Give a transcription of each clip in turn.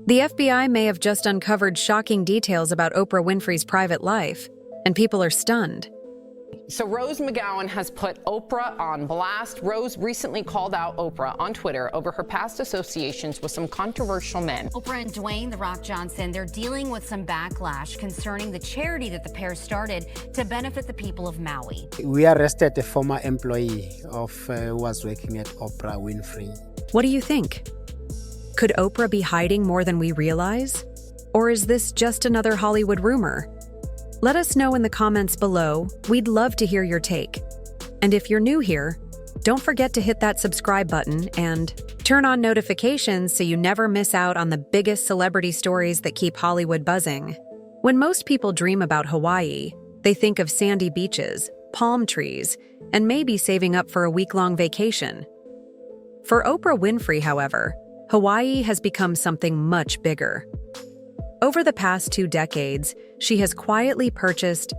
The FBI may have just uncovered shocking details about Oprah Winfrey's private life, and people are stunned. So Rose McGowan has put Oprah on blast. Rose recently called out Oprah on Twitter over her past associations with some controversial men. Oprah and Dwayne "The Rock" Johnson, they're dealing with some backlash concerning the charity that the pair started to benefit the people of Maui. We arrested a former employee who was working at Oprah Winfrey. What do you think? Could Oprah be hiding more than we realize? Or is this just another Hollywood rumor? Let us know in the comments below. We'd love to hear your take. And if you're new here, don't forget to hit that subscribe button and turn on notifications so you never miss out on the biggest celebrity stories that keep Hollywood buzzing. When most people dream about Hawaii, they think of sandy beaches, palm trees, and maybe saving up for a week-long vacation. For Oprah Winfrey, however, Hawaii has become something much bigger. Over the past 2 decades, she has quietly purchased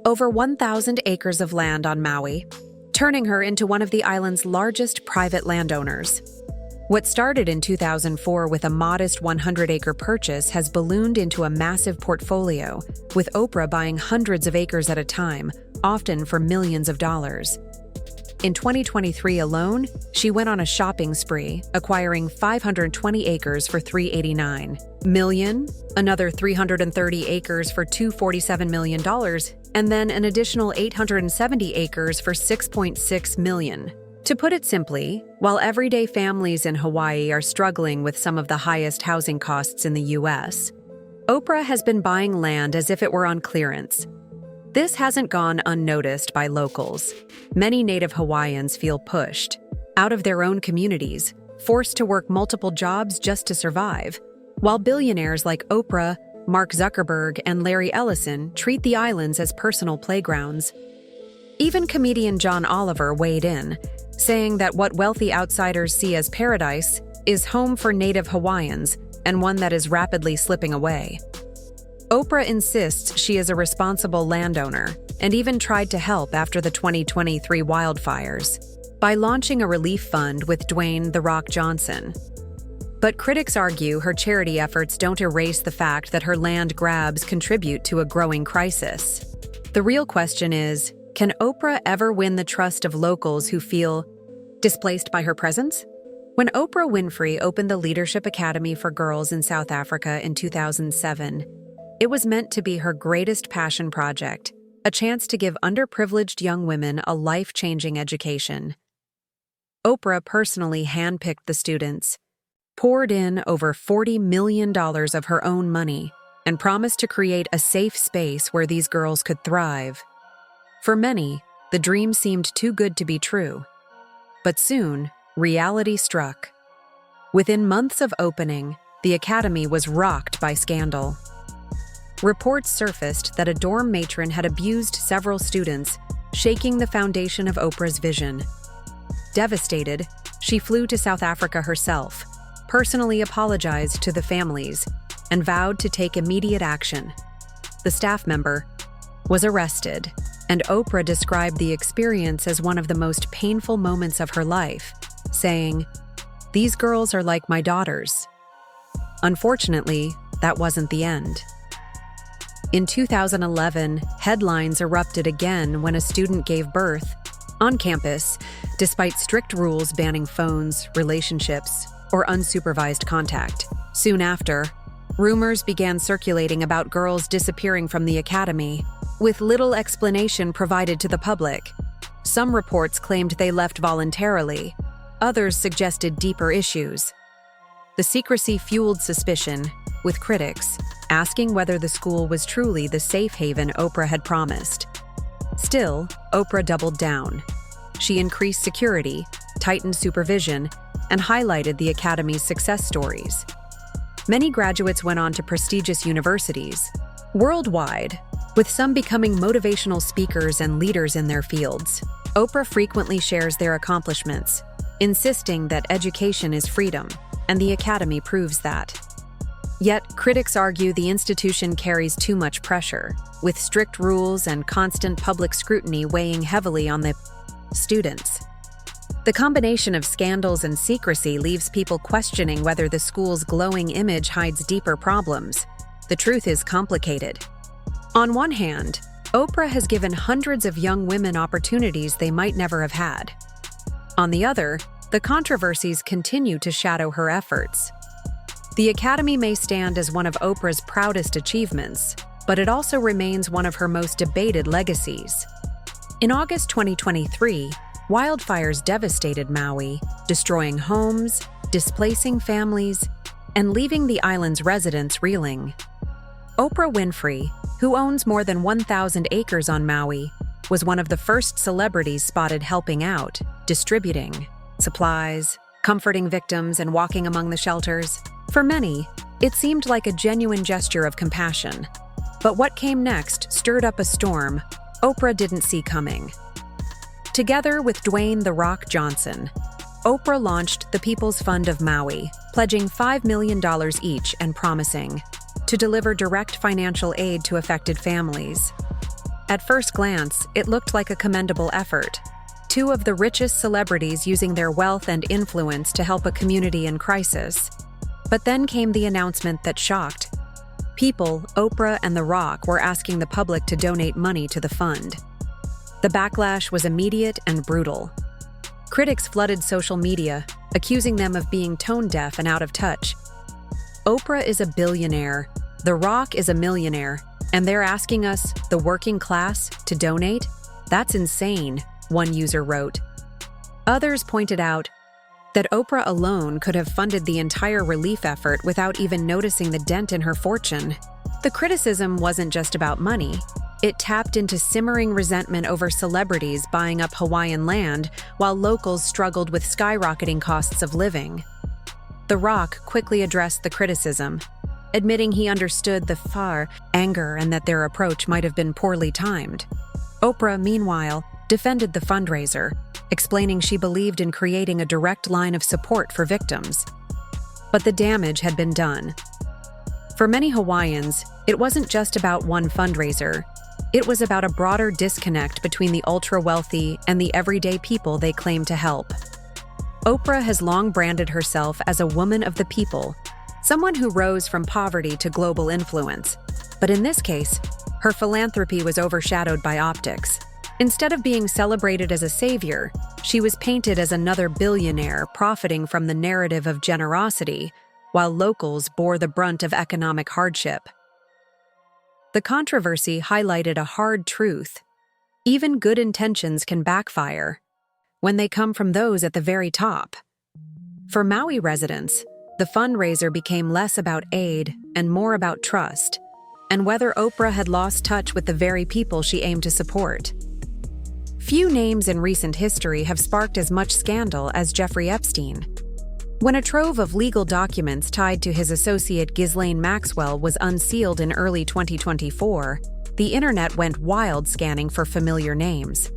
over 1,000 acres of land on Maui, turning her into one of the island's largest private landowners. What started in 2004 with a modest 100-acre purchase has ballooned into a massive portfolio, with Oprah buying hundreds of acres at a time, often for millions of dollars. In 2023 alone, she went on a shopping spree, acquiring 520 acres for $389 million, another 330 acres for $247 million, and then an additional 870 acres for $6.6 million. To put it simply, while everyday families in Hawaii are struggling with some of the highest housing costs in the U.S., Oprah has been buying land as if it were on clearance. This hasn't gone unnoticed by locals. Many Native Hawaiians feel pushed out of their own communities, forced to work multiple jobs just to survive, while billionaires like Oprah, Mark Zuckerberg, and Larry Ellison treat the islands as personal playgrounds. Even comedian John Oliver weighed in, saying that what wealthy outsiders see as paradise is home for Native Hawaiians and one that is rapidly slipping away. Oprah insists she is a responsible landowner and even tried to help after the 2023 wildfires by launching a relief fund with Dwayne "The Rock" Johnson. But critics argue her charity efforts don't erase the fact that her land grabs contribute to a growing crisis. The real question is, can Oprah ever win the trust of locals who feel displaced by her presence? When Oprah Winfrey opened the Leadership Academy for Girls in South Africa in 2007, it was meant to be her greatest passion project, a chance to give underprivileged young women a life-changing education. Oprah personally handpicked the students, poured in over $40 million of her own money, and promised to create a safe space where these girls could thrive. For many, the dream seemed too good to be true. But soon, reality struck. Within months of opening, the academy was rocked by scandal. Reports surfaced that a dorm matron had abused several students, shaking the foundation of Oprah's vision. Devastated, she flew to South Africa herself, personally apologized to the families, and vowed to take immediate action. The staff member was arrested, and Oprah described the experience as one of the most painful moments of her life, saying, "These girls are like my daughters." Unfortunately, that wasn't the end. In 2011, headlines erupted again when a student gave birth on campus, despite strict rules banning phones, relationships, or unsupervised contact. Soon after, rumors began circulating about girls disappearing from the academy, with little explanation provided to the public. Some reports claimed they left voluntarily, others suggested deeper issues. The secrecy fueled suspicion, with critics asking whether the school was truly the safe haven Oprah had promised. Still, Oprah doubled down. She increased security, tightened supervision, and highlighted the academy's success stories. Many graduates went on to prestigious universities worldwide, with some becoming motivational speakers and leaders in their fields. Oprah frequently shares their accomplishments, insisting that education is freedom, and the academy proves that. Yet, critics argue the institution carries too much pressure, with strict rules and constant public scrutiny weighing heavily on the students. The combination of scandals and secrecy leaves people questioning whether the school's glowing image hides deeper problems. The truth is complicated. On one hand, Oprah has given hundreds of young women opportunities they might never have had. On the other, the controversies continue to shadow her efforts. The Academy may stand as one of Oprah's proudest achievements, but it also remains one of her most debated legacies. In August 2023, wildfires devastated Maui, destroying homes, displacing families, and leaving the island's residents reeling. Oprah Winfrey, who owns more than 1,000 acres on Maui, was one of the first celebrities spotted helping out, distributing supplies, comforting victims, and walking among the shelters. For many, it seemed like a genuine gesture of compassion. But what came next stirred up a storm Oprah didn't see coming. Together with Dwayne "The Rock" Johnson, Oprah launched the People's Fund of Maui, pledging $5 million each and promising to deliver direct financial aid to affected families. At first glance, it looked like a commendable effort. Two of the richest celebrities using their wealth and influence to help a community in crisis. But then came the announcement that shocked. People, Oprah and The Rock, were asking the public to donate money to the fund. The backlash was immediate and brutal. Critics flooded social media, accusing them of being tone-deaf and out of touch. Oprah is a billionaire, The Rock is a millionaire, and they're asking us, the working class, to donate? That's insane, one user wrote. Others pointed out that Oprah alone could have funded the entire relief effort without even noticing the dent in her fortune. The criticism wasn't just about money. It tapped into simmering resentment over celebrities buying up Hawaiian land while locals struggled with skyrocketing costs of living. The Rock quickly addressed the criticism, admitting he understood the anger and that their approach might have been poorly timed. Oprah, meanwhile, defended the fundraiser, explaining she believed in creating a direct line of support for victims. But the damage had been done. For many Hawaiians, it wasn't just about one fundraiser. It was about a broader disconnect between the ultra-wealthy and the everyday people they claim to help. Oprah has long branded herself as a woman of the people, someone who rose from poverty to global influence. But in this case, her philanthropy was overshadowed by optics. Instead of being celebrated as a savior, she was painted as another billionaire profiting from the narrative of generosity, while locals bore the brunt of economic hardship. The controversy highlighted a hard truth. Even good intentions can backfire when they come from those at the very top. For Maui residents, the fundraiser became less about aid and more about trust, and whether Oprah had lost touch with the very people she aimed to support. Few names in recent history have sparked as much scandal as Jeffrey Epstein. When a trove of legal documents tied to his associate Ghislaine Maxwell was unsealed in early 2024, the internet went wild scanning for familiar names.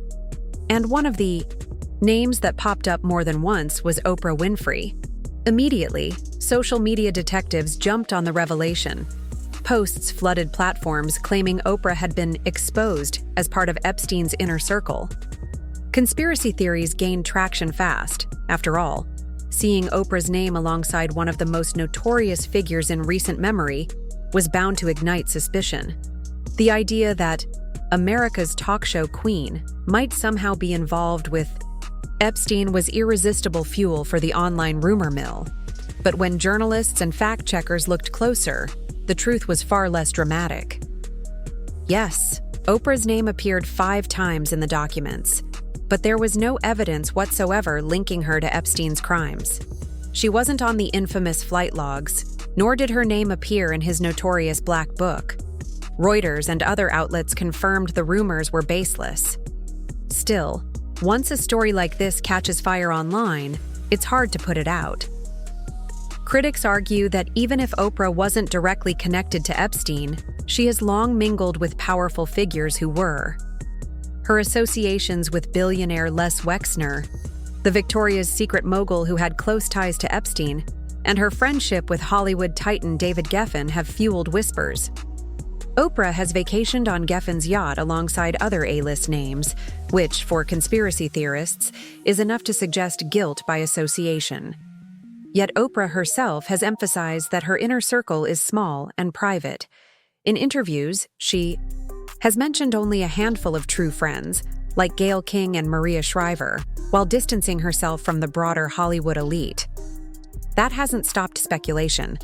And one of the names that popped up more than once was Oprah Winfrey. Immediately, social media detectives jumped on the revelation. Posts flooded platforms claiming Oprah had been exposed as part of Epstein's inner circle. Conspiracy theories gained traction fast. After all, seeing Oprah's name alongside one of the most notorious figures in recent memory was bound to ignite suspicion. The idea that America's talk show queen might somehow be involved with Epstein was irresistible fuel for the online rumor mill. But when journalists and fact-checkers looked closer, the truth was far less dramatic. Yes, Oprah's name appeared 5 times in the documents, but there was no evidence whatsoever linking her to Epstein's crimes. She wasn't on the infamous flight logs, nor did her name appear in his notorious Black Book. Reuters and other outlets confirmed the rumors were baseless. Still, once a story like this catches fire online, it's hard to put it out. Critics argue that even if Oprah wasn't directly connected to Epstein, she has long mingled with powerful figures who were. Her associations with billionaire Les Wexner, the Victoria's Secret mogul who had close ties to Epstein, and her friendship with Hollywood titan David Geffen have fueled whispers. Oprah has vacationed on Geffen's yacht alongside other A-list names, which, for conspiracy theorists, is enough to suggest guilt by association. Yet Oprah herself has emphasized that her inner circle is small and private. In interviews, she has mentioned only a handful of true friends, like Gayle King and Maria Shriver, while distancing herself from the broader Hollywood elite. That hasn't stopped speculation,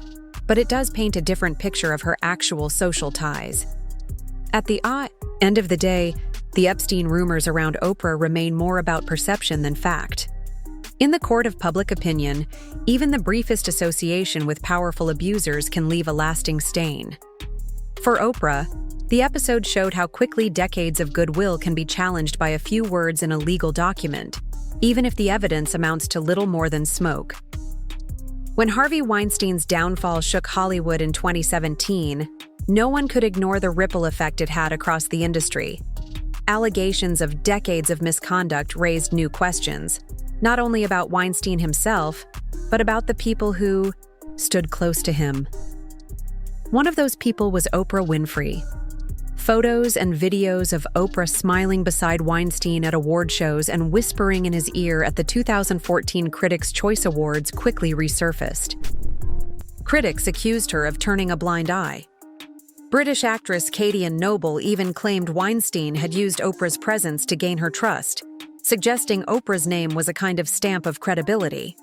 but it does paint a different picture of her actual social ties. At the end of the day, the Epstein rumors around Oprah remain more about perception than fact. In the court of public opinion, even the briefest association with powerful abusers can leave a lasting stain. For Oprah, the episode showed how quickly decades of goodwill can be challenged by a few words in a legal document, even if the evidence amounts to little more than smoke. When Harvey Weinstein's downfall shook Hollywood in 2017, no one could ignore the ripple effect it had across the industry. Allegations of decades of misconduct raised new questions, not only about Weinstein himself, but about the people who stood close to him. One of those people was Oprah Winfrey. Photos and videos of Oprah smiling beside Weinstein at award shows and whispering in his ear at the 2014 Critics' Choice Awards quickly resurfaced. Critics accused her of turning a blind eye. British actress Katie Noble even claimed Weinstein had used Oprah's presence to gain her trust, suggesting Oprah's name was a kind of stamp of credibility.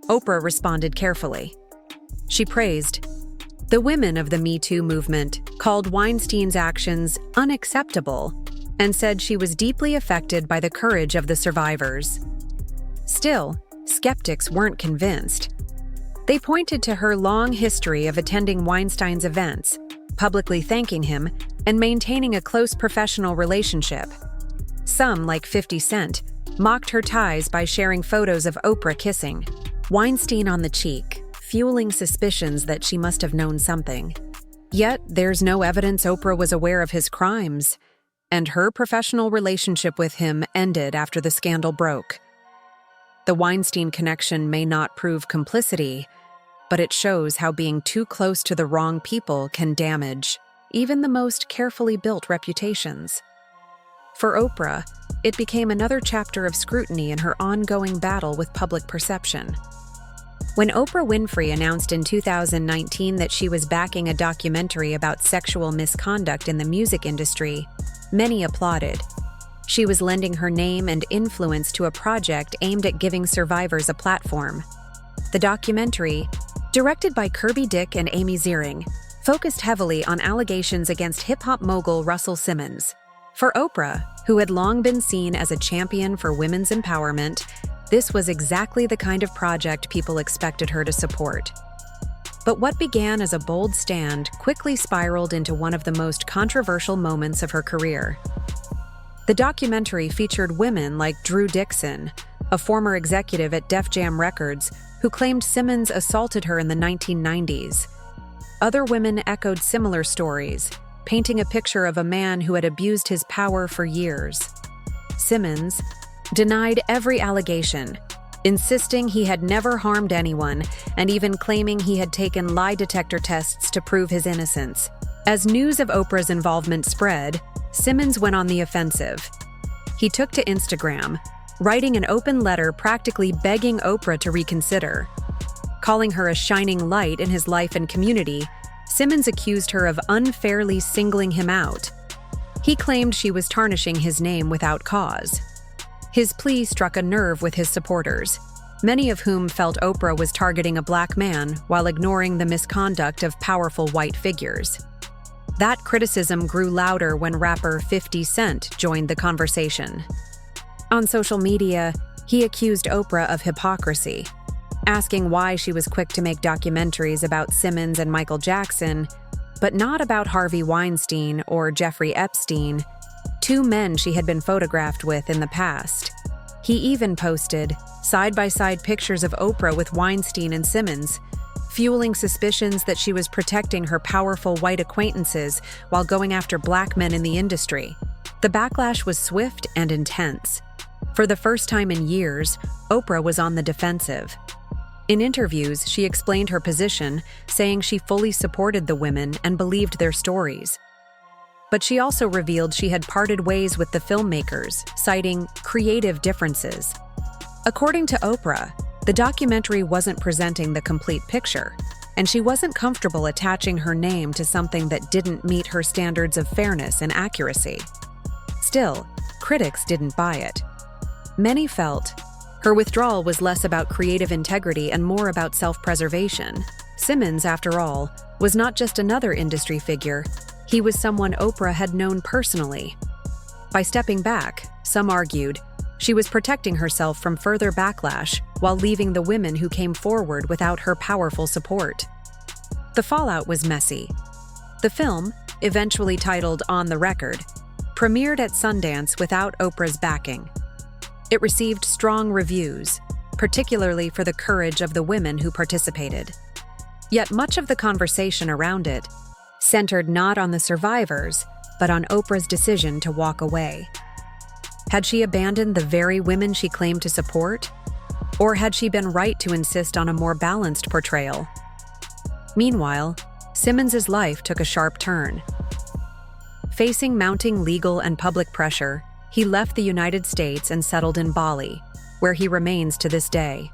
Oprah responded carefully. She praised the women of the Me Too movement, called Weinstein's actions unacceptable, and said she was deeply affected by the courage of the survivors. Still, skeptics weren't convinced. They pointed to her long history of attending Weinstein's events, publicly thanking him, and maintaining a close professional relationship. Some, like 50 Cent, mocked her ties by sharing photos of Oprah kissing Weinstein on the cheek, fueling suspicions that she must have known something. Yet, there's no evidence Oprah was aware of his crimes, and her professional relationship with him ended after the scandal broke. The Weinstein connection may not prove complicity, but it shows how being too close to the wrong people can damage even the most carefully built reputations. For Oprah, it became another chapter of scrutiny in her ongoing battle with public perception. When Oprah Winfrey announced in 2019 that she was backing a documentary about sexual misconduct in the music industry, many applauded. She was lending her name and influence to a project aimed at giving survivors a platform. The documentary, directed by Kirby Dick and Amy Ziering, focused heavily on allegations against hip-hop mogul Russell Simmons. For Oprah, who had long been seen as a champion for women's empowerment, this was exactly the kind of project people expected her to support. But what began as a bold stand quickly spiraled into one of the most controversial moments of her career. The documentary featured women like Drew Dixon, a former executive at Def Jam Records, who claimed Simmons assaulted her in the 1990s. Other women echoed similar stories, painting a picture of a man who had abused his power for years. Simmons denied every allegation, insisting he had never harmed anyone and even claiming he had taken lie detector tests to prove his innocence. As news of Oprah's involvement spread, Simmons went on the offensive. He took to Instagram, writing an open letter practically begging Oprah to reconsider. Calling her a shining light in his life and community, Simmons accused her of unfairly singling him out. He claimed she was tarnishing his name without cause. His plea struck a nerve with his supporters, many of whom felt Oprah was targeting a black man while ignoring the misconduct of powerful white figures. That criticism grew louder when rapper 50 Cent joined the conversation. On social media, he accused Oprah of hypocrisy, asking why she was quick to make documentaries about Simmons and Michael Jackson, but not about Harvey Weinstein or Jeffrey Epstein, two men she had been photographed with in the past. He even posted side-by-side pictures of Oprah with Weinstein and Simmons, fueling suspicions that she was protecting her powerful white acquaintances while going after black men in the industry. The backlash was swift and intense. For the first time in years, Oprah was on the defensive. In interviews, she explained her position, saying she fully supported the women and believed their stories. but she also revealed she had parted ways with the filmmakers, citing creative differences. According to Oprah, the documentary wasn't presenting the complete picture, and she wasn't comfortable attaching her name to something that didn't meet her standards of fairness and accuracy. Still, critics didn't buy it. Many felt her withdrawal was less about creative integrity and more about self-preservation. Simmons, after all, was not just another industry figure. He was someone Oprah had known personally. By stepping back, some argued, she was protecting herself from further backlash while leaving the women who came forward without her powerful support. The fallout was messy. The film, eventually titled On the Record, premiered at Sundance without Oprah's backing. It received strong reviews, particularly for the courage of the women who participated. Yet much of the conversation around it centered not on the survivors, but on Oprah's decision to walk away. Had she abandoned the very women she claimed to support? Or had she been right to insist on a more balanced portrayal? Meanwhile, Simmons' life took a sharp turn. Facing mounting legal and public pressure, he left the United States and settled in Bali, where he remains to this day.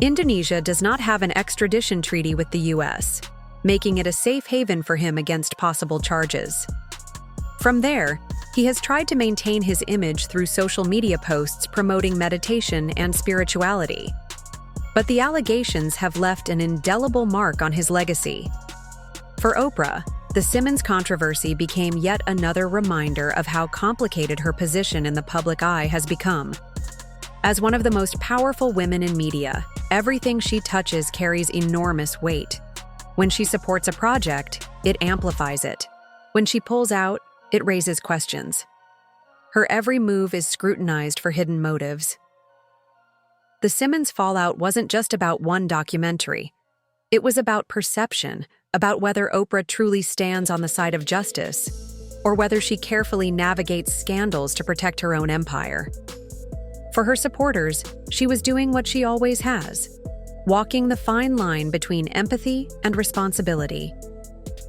Indonesia does not have an extradition treaty with the U.S., making it a safe haven for him against possible charges. From there, he has tried to maintain his image through social media posts promoting meditation and spirituality. But the allegations have left an indelible mark on his legacy. For Oprah, the Simmons controversy became yet another reminder of how complicated her position in the public eye has become. As one of the most powerful women in media, everything she touches carries enormous weight. When she supports a project, it amplifies it. When she pulls out, it raises questions. Her every move is scrutinized for hidden motives. The Simmons fallout wasn't just about one documentary. It was about perception, about whether Oprah truly stands on the side of justice, or whether she carefully navigates scandals to protect her own empire. For her supporters, she was doing what she always has, walking the fine line between empathy and responsibility.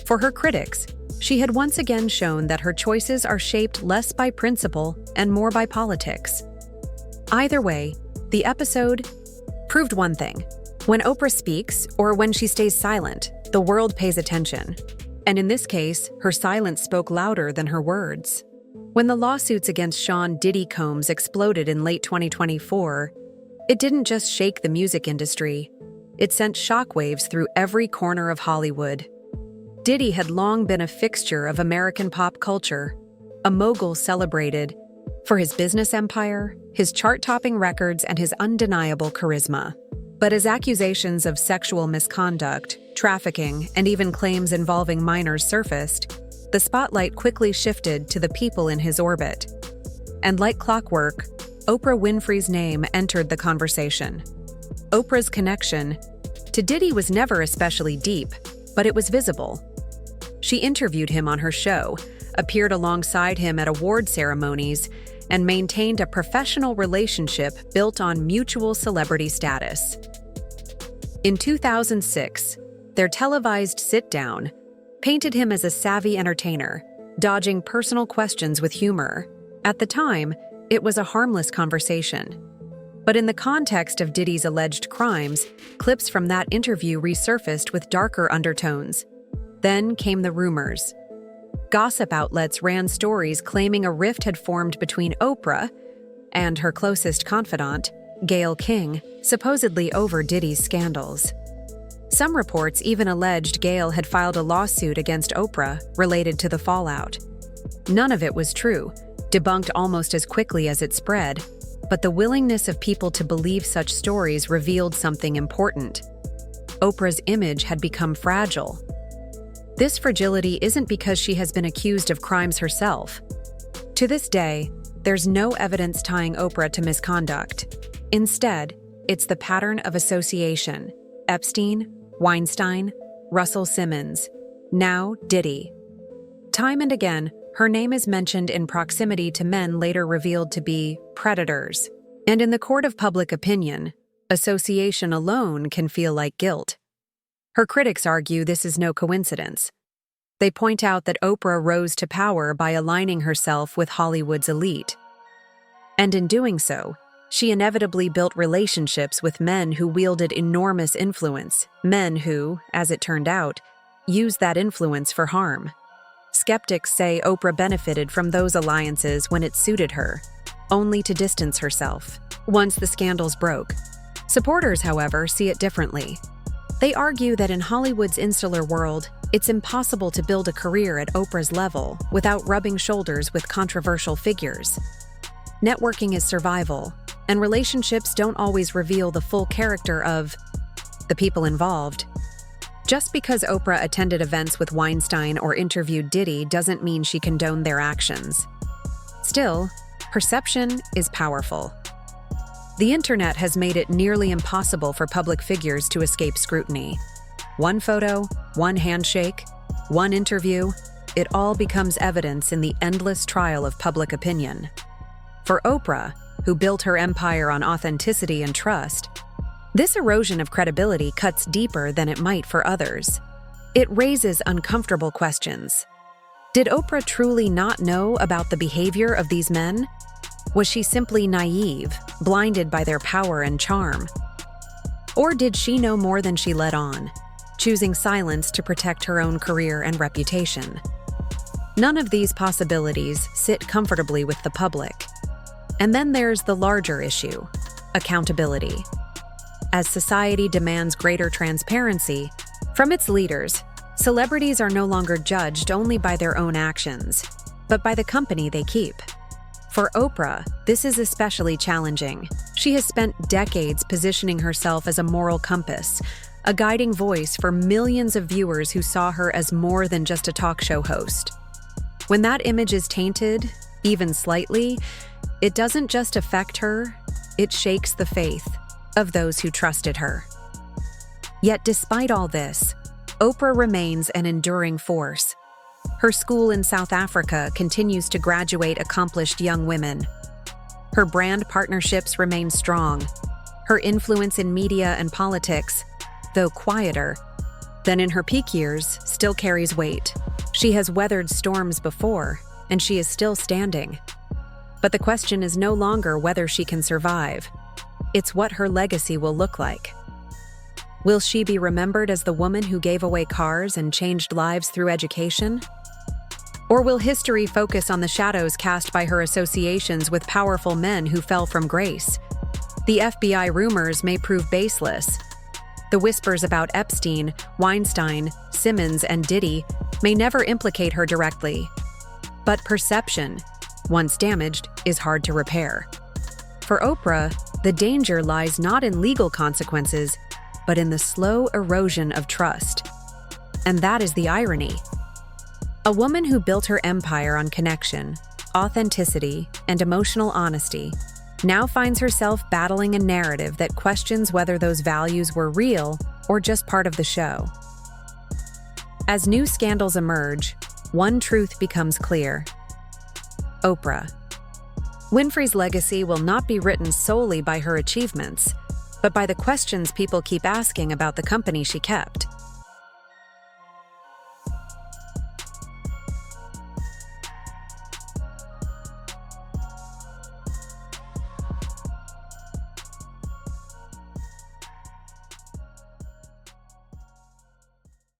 For her critics, she had once again shown that her choices are shaped less by principle and more by politics. Either way, the episode proved one thing. When Oprah speaks, or when she stays silent, the world pays attention. And in this case, her silence spoke louder than her words. When the lawsuits against Sean Diddy Combs exploded in late 2024, it didn't just shake the music industry, it sent shockwaves through every corner of Hollywood. Diddy had long been a fixture of American pop culture, a mogul celebrated for his business empire, his chart-topping records, and his undeniable charisma. But as accusations of sexual misconduct, trafficking, and even claims involving minors surfaced, the spotlight quickly shifted to the people in his orbit. And like clockwork, Oprah Winfrey's name entered the conversation. Oprah's connection to Diddy was never especially deep, but it was visible. She interviewed him on her show, appeared alongside him at award ceremonies, and maintained a professional relationship built on mutual celebrity status. In 2006, their televised sit-down painted him as a savvy entertainer, dodging personal questions with humor. At the time, it was a harmless conversation. But in the context of Diddy's alleged crimes, clips from that interview resurfaced with darker undertones. Then came the rumors. Gossip outlets ran stories claiming a rift had formed between Oprah and her closest confidant, Gayle King, supposedly over Diddy's scandals. Some reports even alleged Gayle had filed a lawsuit against Oprah related to the fallout. None of it was true, debunked almost as quickly as it spread, but the willingness of people to believe such stories revealed something important. Oprah's image had become fragile. This fragility isn't because she has been accused of crimes herself. To this day, there's no evidence tying Oprah to misconduct. Instead, it's the pattern of association: Epstein, Weinstein, Russell Simmons, now Diddy. Time and again, her name is mentioned in proximity to men later revealed to be predators. And in the court of public opinion, association alone can feel like guilt. Her critics argue this is no coincidence. They point out that Oprah rose to power by aligning herself with Hollywood's elite. And in doing so, she inevitably built relationships with men who wielded enormous influence, men who, as it turned out, used that influence for harm. Skeptics say Oprah benefited from those alliances when it suited her, only to distance herself once the scandals broke. Supporters, however, see it differently. They argue that in Hollywood's insular world, it's impossible to build a career at Oprah's level without rubbing shoulders with controversial figures. Networking is survival, and relationships don't always reveal the full character of the people involved. Just because Oprah attended events with Weinstein or interviewed Diddy doesn't mean she condoned their actions. Still, perception is powerful. The internet has made it nearly impossible for public figures to escape scrutiny. One photo, one handshake, one interview, it all becomes evidence in the endless trial of public opinion. For Oprah, who built her empire on authenticity and trust, this erosion of credibility cuts deeper than it might for others. It raises uncomfortable questions. Did Oprah truly not know about the behavior of these men? Was she simply naive, blinded by their power and charm? Or did she know more than she let on, choosing silence to protect her own career and reputation? None of these possibilities sit comfortably with the public. And then there's the larger issue, accountability. As society demands greater transparency from its leaders, celebrities are no longer judged only by their own actions, but by the company they keep. For Oprah, this is especially challenging. She has spent decades positioning herself as a moral compass, a guiding voice for millions of viewers who saw her as more than just a talk show host. When that image is tainted, even slightly, it doesn't just affect her, it shakes the faith of those who trusted her. Yet despite all this, Oprah remains an enduring force. Her school in South Africa continues to graduate accomplished young women. Her brand partnerships remain strong. Her influence in media and politics, though quieter than in her peak years, still carries weight. She has weathered storms before, and she is still standing. But the question is no longer whether she can survive. It's what her legacy will look like. Will she be remembered as the woman who gave away cars and changed lives through education? Or will history focus on the shadows cast by her associations with powerful men who fell from grace? The FBI rumors may prove baseless. The whispers about Epstein, Weinstein, Simmons, and Diddy may never implicate her directly. But perception, once damaged, is hard to repair. For Oprah, the danger lies not in legal consequences, but in the slow erosion of trust. And that is the irony. A woman who built her empire on connection, authenticity, and emotional honesty now finds herself battling a narrative that questions whether those values were real or just part of the show. As new scandals emerge, one truth becomes clear. Oprah Winfrey's legacy will not be written solely by her achievements, but by the questions people keep asking about the company she kept.